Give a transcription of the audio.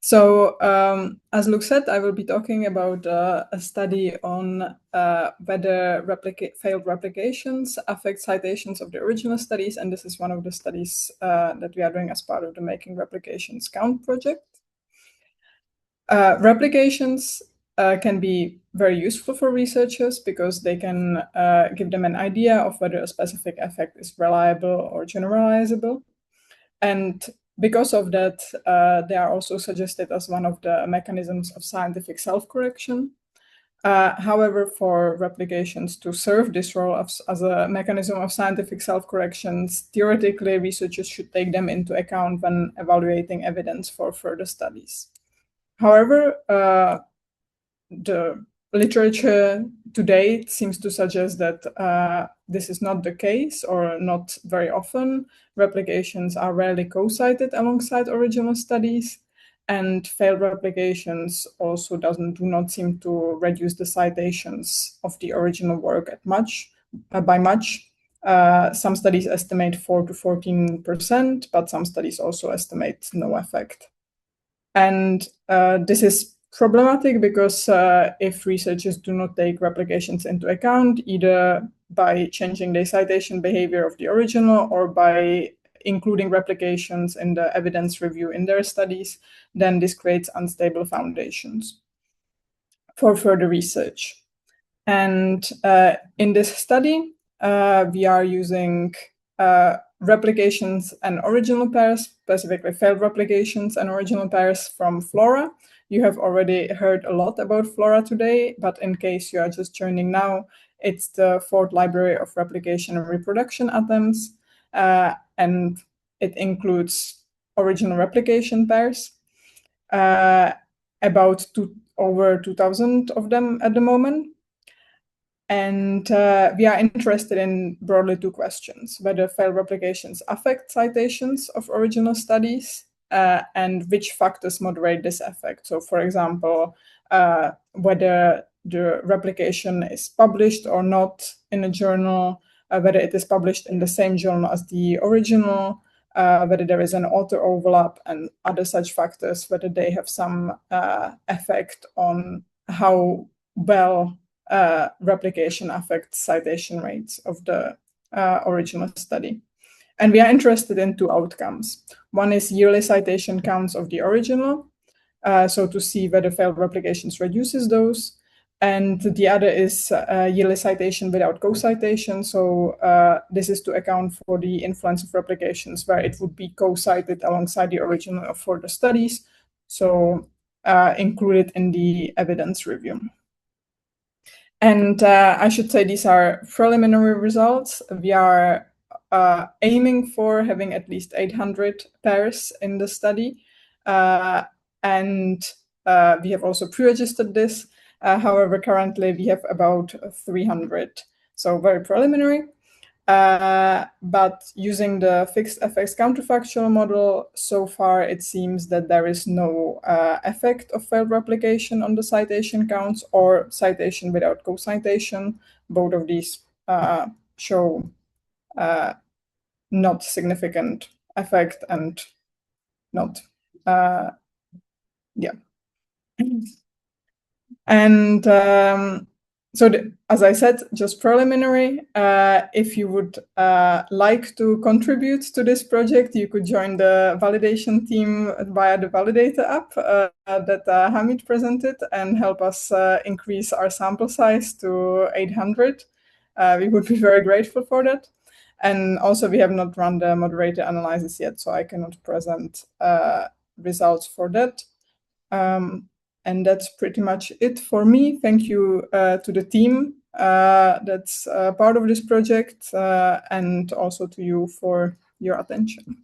So, as Luke said, I will be talking about a study on whether failed replications affect citations of the original studies, and this is one of the studies that we are doing as part of the Making Replications Count project. Replications can be very useful for researchers because they can give them an idea of whether a specific effect is reliable or generalizable. And because of that, they are also suggested as one of the mechanisms of scientific self-correction. However, for replications to serve this role as a mechanism of scientific self-corrections, theoretically, researchers should take them into account when evaluating evidence for further studies. However, the literature to date seems to suggest that this is not the case, or not very often. Replications are rarely co-cited alongside original studies, and failed replications also do not seem to reduce the citations of the original work by much. Some studies estimate 4 to 14%, but some studies also estimate no effect. And this is problematic because if researchers do not take replications into account, either by changing the citation behavior of the original or by including replications in the evidence review in their studies, then this creates unstable foundations for further research. And in this study, we are using replications and original pairs, specifically failed replications and original pairs from FLoRA. You have already heard a lot about FLoRA today, but in case you are just joining now, it's the Ford library of replication and reproduction attempts, and it includes original replication pairs, about over 2,000 of them at the moment. And we are interested in broadly two questions: whether failed replications affect citations of original studies, and which factors moderate this effect. So, for example, whether the replication is published or not in a journal, whether it is published in the same journal as the original, whether there is an author overlap, and other such factors, whether they have some effect on how well replication affects citation rates of the original study. And we are interested in two outcomes. One is yearly citation counts of the original, so to see whether failed replications reduces those. And the other is yearly citation without co-citation. So this is to account for the influence of replications where it would be co-cited alongside the original for the studies, so included in the evidence review. And I should say these are preliminary results. We are aiming for having at least 800 pairs in the study. And we have also pre-registered this. However, currently we have about 300, so very preliminary. But using the fixed effects counterfactual model, so far it seems that there is no effect of failed replication on the citation counts or citation without co-citation. Both of these show not significant effect and not, yeah. And so as I said, just preliminary. If you would like to contribute to this project, you could join the validation team via the Validator app that Hamid presented and help us increase our sample size to 800. We would be very grateful for that. And also, we have not run the moderator analysis yet, so I cannot present results for that. And that's pretty much it for me. Thank you to the team that's part of this project, and also to you for your attention.